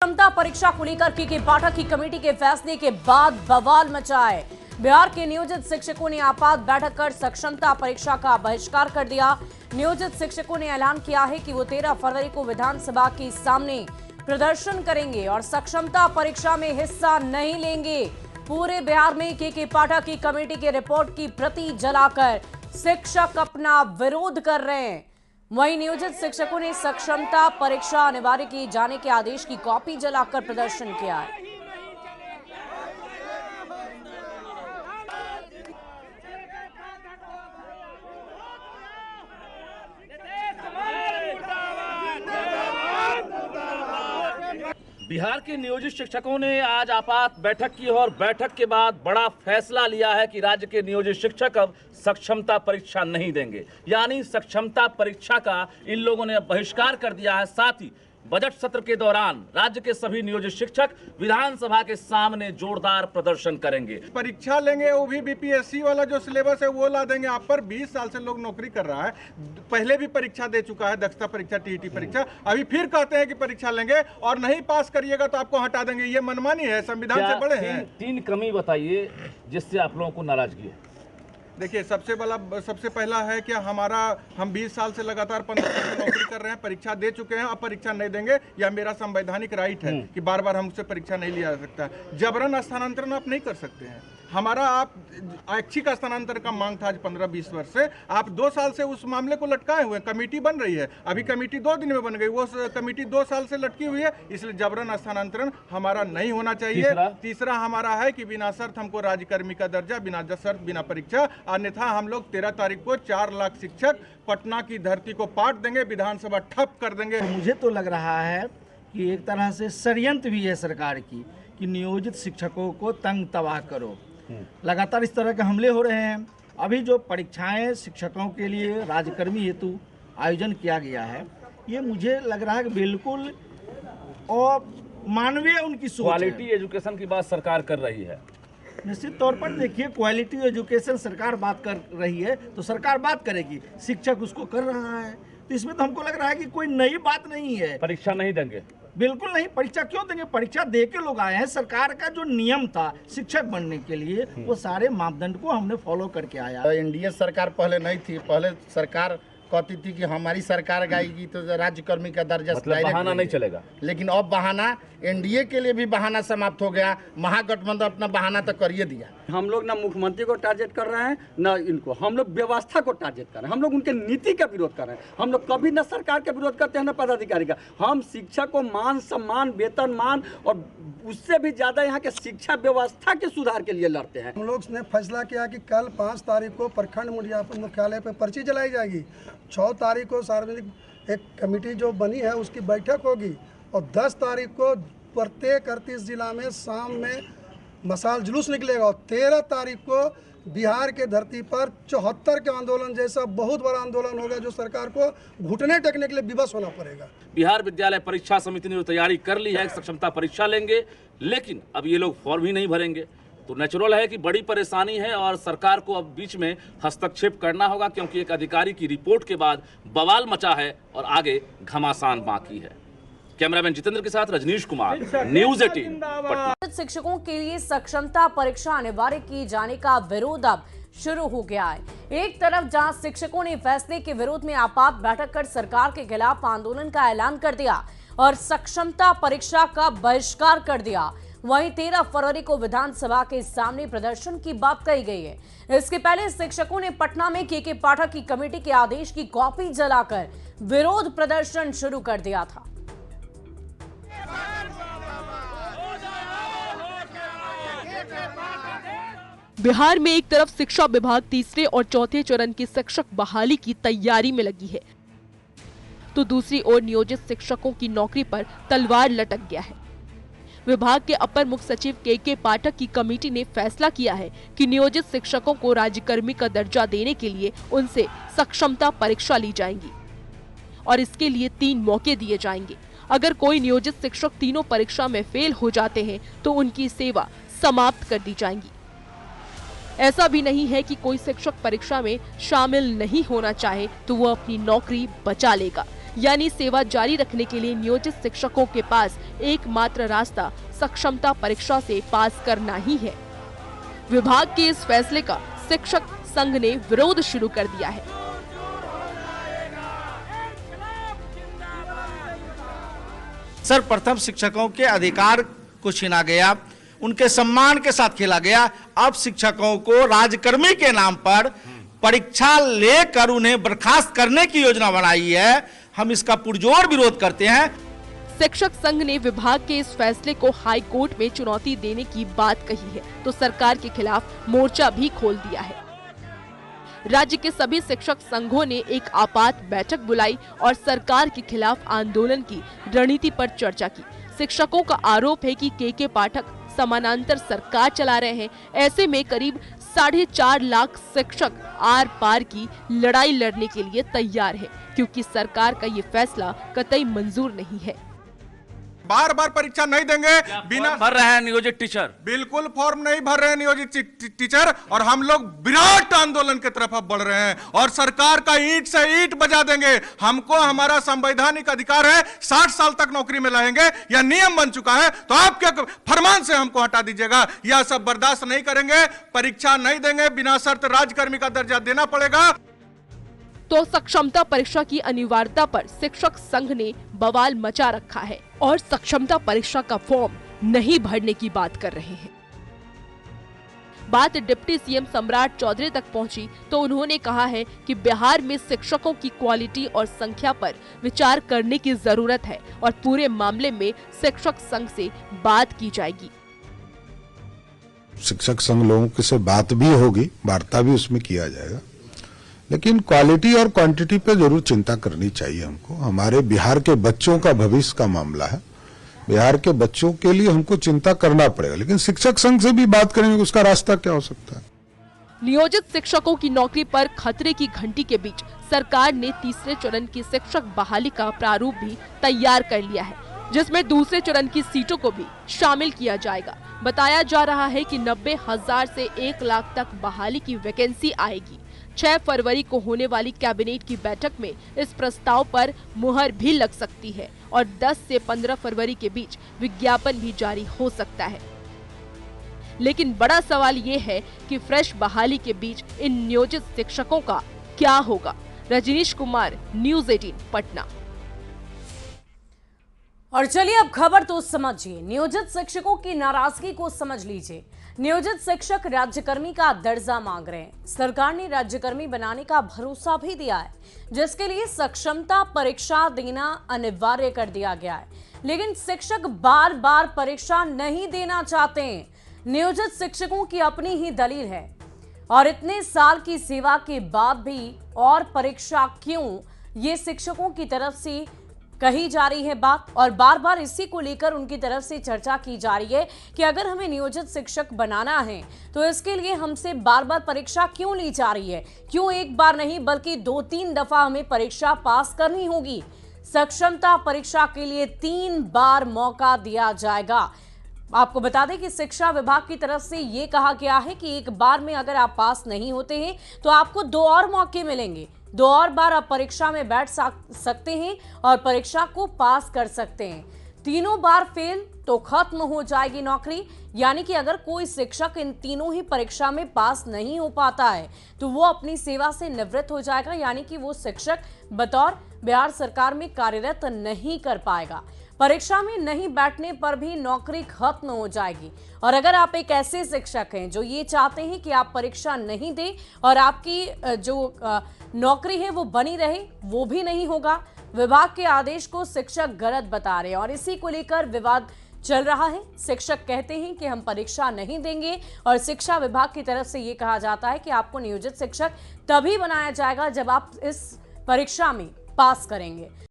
क्षमता परीक्षा को लेकर के पाठक की कमेटी के फैसले के बाद बवाल मचा है। बिहार के नियोजित शिक्षकों ने आपात बैठक कर सक्षमता परीक्षा का बहिष्कार कर दिया। नियोजित शिक्षकों ने ऐलान किया है कि वो 13 फरवरी को विधानसभा के सामने प्रदर्शन करेंगे और सक्षमता परीक्षा में हिस्सा नहीं लेंगे। पूरे बिहार में के पाठक की कमेटी के रिपोर्ट की प्रति जलाकर शिक्षक अपना विरोध कर रहे हैं। वहीं नियोजित शिक्षकों ने सक्षमता परीक्षा अनिवार्य किए जाने के आदेश की कॉपी जलाकर प्रदर्शन किया है। बिहार के नियोजित शिक्षकों ने आज आपात बैठक की और बैठक के बाद बड़ा फैसला लिया है कि राज्य के नियोजित शिक्षक अब सक्षमता परीक्षा नहीं देंगे, यानी सक्षमता परीक्षा का इन लोगों ने बहिष्कार कर दिया है। साथ ही बजट सत्र के दौरान राज्य के सभी नियोजित शिक्षक विधानसभा के सामने जोरदार प्रदर्शन करेंगे। परीक्षा लेंगे, वो भी बीपीएससी वाला जो सिलेबस है वो ला देंगे आप पर। 20 साल से लोग नौकरी कर रहा है, पहले भी परीक्षा दे चुका है, दक्षता परीक्षा, टीईटी परीक्षा। अभी फिर कहते हैं कि परीक्षा लेंगे और नहीं पास करिएगा तो आपको हटा देंगे। ये मनमानी है, संविधान से बड़े हैं। तीन कमी बताइए जिससे आप लोगों को नाराजगी है। देखिए, सबसे पहला है कि हम 20 साल से लगातार 15 साल से नौकरी कर रहे हैं, परीक्षा दे चुके हैं, अब परीक्षा नहीं देंगे। यह मेरा संवैधानिक राइट है कि बार बार हमसे परीक्षा नहीं लिया जा सकता। जबरन स्थानांतरण आप नहीं कर सकते हैं। हमारा आप ऐच्छिक स्थानांतरण का मांग था आज 15-20 वर्ष से। आप 2 साल से उस मामले को लटकाए हुए। कमेटी बन रही है, अभी कमेटी 2 दिन में बन गई, वो कमेटी 2 साल से लटकी हुई है। इसलिए जबरन स्थानांतरण हमारा नहीं होना चाहिए। तीसरा हमारा है कि बिना शर्त हमको राज्यकर्मी का दर्जा, बिना शर्त, बिना परीक्षा। अन्यथा हम लोग 13 तारीख को 4 लाख शिक्षक पटना की धरती को पाट देंगे, विधानसभा ठप कर देंगे। मुझे तो लग रहा है कि एक तरह से षड्यंत्र भी है सरकार की कि नियोजित शिक्षकों को तंग तबाह करो। लगातार इस तरह के हमले हो रहे हैं। अभी जो परीक्षाएं शिक्षकों के लिए राज्यकर्मी हेतु आयोजन किया गया है, ये मुझे लग रहा है कि बिल्कुल और मानवीय उनकी सोच है। क्वालिटी एजुकेशन की बात सरकार कर रही है। निश्चित तौर पर देखिए, क्वालिटी एजुकेशन सरकार बात कर रही है तो सरकार बात करेगी, शिक्षक उसको कर रहा है, तो इसमें तो हमको लग रहा है कि कोई नई बात नहीं है। परीक्षा नहीं देंगे? बिल्कुल नहीं। परीक्षा क्यों देंगे? परीक्षा दे के लोग आए हैं। सरकार का जो नियम था शिक्षक बनने के लिए, वो सारे मापदंड को हमने फॉलो करके आया। एनडीए सरकार पहले नहीं थी, पहले सरकार कहती थी कि हमारी सरकार गाएगी तो राज्यकर्मी का दर्जा, मतलब बहाना नहीं चलेगा। लेकिन अब बहाना एनडीए के लिए भी बहाना समाप्त हो गया। महागठबंधन अपना बहाना तो करिए दिया। हम लोग ना मुख्यमंत्री को टारगेट कर रहे हैं, ना इनको। हम लोग व्यवस्था को टारगेट कर रहे हैं। हम लोग उनके नीति का विरोध कर रहे हैं। हम लोग कभी न सरकार का विरोध करते हैं न पदाधिकारी का। हम शिक्षक को मान सम्मान, वेतन मान और उससे भी ज़्यादा यहाँ के शिक्षा व्यवस्था के सुधार के लिए लड़ते हैं। हम लोग ने फैसला किया कि कल 5 तारीख को प्रखंड मुख्यालय पर पर्ची जलाई जाएगी। 6 तारीख को सार्वजनिक एक कमेटी जो बनी है उसकी बैठक होगी और 10 तारीख को प्रत्येक 38 जिला में शाम में मशाल जुलूस निकलेगा और 13 तारीख को बिहार के धरती पर 74 के आंदोलन जैसा बहुत बड़ा आंदोलन होगा जो सरकार को घुटने टेकने के लिए विवश होना पड़ेगा। बिहार विद्यालय परीक्षा समिति ने तैयारी कर ली है, सक्षमता परीक्षा लेंगे, लेकिन अब ये लोग फॉर्म ही नहीं भरेंगे तो नेचुरल है कि बड़ी परेशानी है और सरकार को अब बीच में हस्तक्षेप करना होगा, क्योंकि एक अधिकारी की रिपोर्ट के बाद बवाल मचा है और आगे घमासान बाकी है। कैमरामैन जितेंद्र के साथ रजनीश कुमार, न्यूज़ 18 पटना। शिक्षकों के लिए सक्षमता परीक्षा अनिवार्य किए जाने का विरोध अब शुरू हो गया है। एक तरफ जहां शिक्षकों ने फैसले के विरोध में आपात बैठक कर सरकार के खिलाफ आंदोलन का ऐलान कर दिया और सक्षमता परीक्षा का बहिष्कार कर दिया, वहीं 13 फरवरी को विधानसभा के सामने प्रदर्शन की बात कही गई है। इसके पहले शिक्षकों ने पटना में के पाठक की कमेटी के आदेश की कॉपी जलाकर विरोध प्रदर्शन शुरू कर दिया था। बिहार में एक तरफ शिक्षा विभाग तीसरे और चौथे चरण की शिक्षक बहाली की तैयारी में लगी है, तो दूसरी ओर नियोजित शिक्षकों की नौकरी पर तलवार लटक गया है। विभाग के अपर मुख्य सचिव के पाठक की कमेटी ने फैसला किया है कि नियोजित शिक्षकों को राज्यकर्मी का दर्जा देने के लिए उनसे सक्षमता परीक्षा ली जाएगी और इसके लिए 3 मौके दिए जाएंगे। अगर कोई नियोजित शिक्षक तीनों परीक्षा में फेल हो जाते हैं तो उनकी सेवा समाप्त कर दी जाएगी। ऐसा भी नहीं है कि कोई शिक्षक परीक्षा में शामिल नहीं होना चाहे तो वो अपनी नौकरी बचा लेगा। यानी सेवा जारी रखने के लिए नियोजित शिक्षकों के पास एकमात्र रास्ता सक्षमता परीक्षा से पास करना ही है। विभाग के इस फैसले का शिक्षक संघ ने विरोध शुरू कर दिया है। सर्वप्रथम शिक्षकों के अधिकार को छीना गया, उनके सम्मान के साथ खेला गया। अब शिक्षकों को राजकर्मी के नाम पर परीक्षा लेकर उन्हें बर्खास्त करने की योजना बनाई है। हम इसका पुरजोर विरोध करते हैं। शिक्षक संघ ने विभाग के इस फैसले को हाई कोर्ट में चुनौती देने की बात कही है, तो सरकार के खिलाफ मोर्चा भी खोल दिया है। राज्य के सभी शिक्षक संघों ने एक आपात बैठक बुलाई और सरकार के खिलाफ आंदोलन की रणनीति पर चर्चा की। शिक्षकों का आरोप है कि के पाठक समानांतर सरकार चला रहे हैं। ऐसे में करीब 4.5 लाख शिक्षक आर पार की लड़ाई लड़ने के लिए तैयार है, क्योंकि सरकार का ये फैसला कतई मंजूर नहीं है। बार बार परीक्षा नहीं देंगे। बिना भर रहे हैं नियोजित टीचर, बिल्कुल फॉर्म नहीं भर रहे हैं नियोजित टीचर, और हम लोग विराट आंदोलन की तरफ अब बढ़ रहे हैं और सरकार का ईंट से ईंट बजा देंगे। हमको हमारा संवैधानिक अधिकार है, 60 साल तक नौकरी में रहेंगे, यह नियम बन चुका है। तो आपके फरमान से हमको हटा दीजिएगा, यह सब बर्दाश्त नहीं करेंगे। परीक्षा नहीं देंगे, बिना शर्त राजकर्मी का दर्जा देना पड़ेगा। तो सक्षमता परीक्षा की अनिवार्यता पर शिक्षक संघ ने बवाल मचा रखा है और सक्षमता परीक्षा का फॉर्म नहीं भरने की बात कर रहे हैं। बात डिप्टी सीएम सम्राट चौधरी तक पहुंची तो उन्होंने कहा है कि बिहार में शिक्षकों की क्वालिटी और संख्या पर विचार करने की जरूरत है और पूरे मामले में शिक्षक संघ से बात की जाएगी। शिक्षक संघ लोगों से बात भी होगी, वार्ता भी उसमें किया जाएगा, लेकिन क्वालिटी और क्वांटिटी पे जरूर चिंता करनी चाहिए हमको। हमारे बिहार के बच्चों का भविष्य का मामला है, बिहार के बच्चों के लिए हमको चिंता करना पड़ेगा, लेकिन शिक्षक संघ से भी बात करेंगे उसका रास्ता क्या हो सकता है। नियोजित शिक्षकों की नौकरी पर खतरे की घंटी के बीच सरकार ने तीसरे चरण की शिक्षक बहाली का प्रारूप भी तैयार कर लिया है, जिसमें दूसरे चरण की सीटों को भी शामिल किया जाएगा। बताया जा रहा है कि 90,000 से 1 लाख तक बहाली की वैकेंसी आएगी। 6 फरवरी को होने वाली कैबिनेट की बैठक में इस प्रस्ताव पर मुहर भी लग सकती है और 10 से 15 फरवरी के बीच विज्ञापन भी जारी हो सकता है। लेकिन बड़ा सवाल ये है कि फ्रेश बहाली के बीच इन नियोजित शिक्षकों का क्या होगा। रजनीश कुमार, न्यूज़ 18 पटना। और चलिए अब खबर तो समझिए, नियोजित शिक्षकों की नाराजगी को समझ लीजिए। नियोजित शिक्षक राज्यकर्मी का दर्जा मांग रहे हैं। सरकार ने राज्यकर्मी बनाने का भरोसा भी दिया है, जिसके लिए सक्षमता परीक्षा देना अनिवार्य कर दिया गया है, लेकिन शिक्षक बार बार परीक्षा नहीं देना चाहते हैं। नियोजित शिक्षकों की अपनी ही दलील है और इतने साल की सेवा के बाद भी और परीक्षा क्यों, ये शिक्षकों की तरफ से कही जा रही है बात, और बार बार इसी को लेकर उनकी तरफ से चर्चा की जा रही है कि अगर हमें नियोजित शिक्षक बनाना है तो इसके लिए हमसे बार बार परीक्षा क्यों ली जा रही है, क्यों एक बार नहीं बल्कि 2-3 दफा हमें परीक्षा पास करनी होगी। सक्षमता परीक्षा के लिए 3 बार मौका दिया जाएगा। आपको बता दें कि शिक्षा विभाग की तरफ से ये कहा गया है कि एक बार में अगर आप पास नहीं होते हैं तो आपको 2 और मौके मिलेंगे, 2 और बार आप परीक्षा में बैठ सकते हैं और परीक्षा को पास कर सकते हैं। 3 बार फेल तो खत्म हो जाएगी नौकरी, यानी कि अगर कोई शिक्षक इन तीनों ही परीक्षा में पास नहीं हो पाता है तो वो अपनी सेवा से निवृत्त हो जाएगा, यानी कि वो शिक्षक बतौर बिहार सरकार में कार्यरत नहीं कर पाएगा। परीक्षा में नहीं बैठने पर भी नौकरी खत्म हो जाएगी। और अगर आप एक ऐसे शिक्षक हैं जो ये चाहते हैं कि आप परीक्षा नहीं दें और आपकी जो नौकरी है वो बनी रहे, वो भी नहीं होगा। विभाग के आदेश को शिक्षक गलत बता रहे हैं और इसी को लेकर विवाद चल रहा है। शिक्षक कहते हैं कि हम परीक्षा नहीं देंगे और शिक्षा विभाग की तरफ से ये कहा जाता है कि आपको नियोजित शिक्षक तभी बनाया जाएगा जब आप इस परीक्षा में पास करेंगे।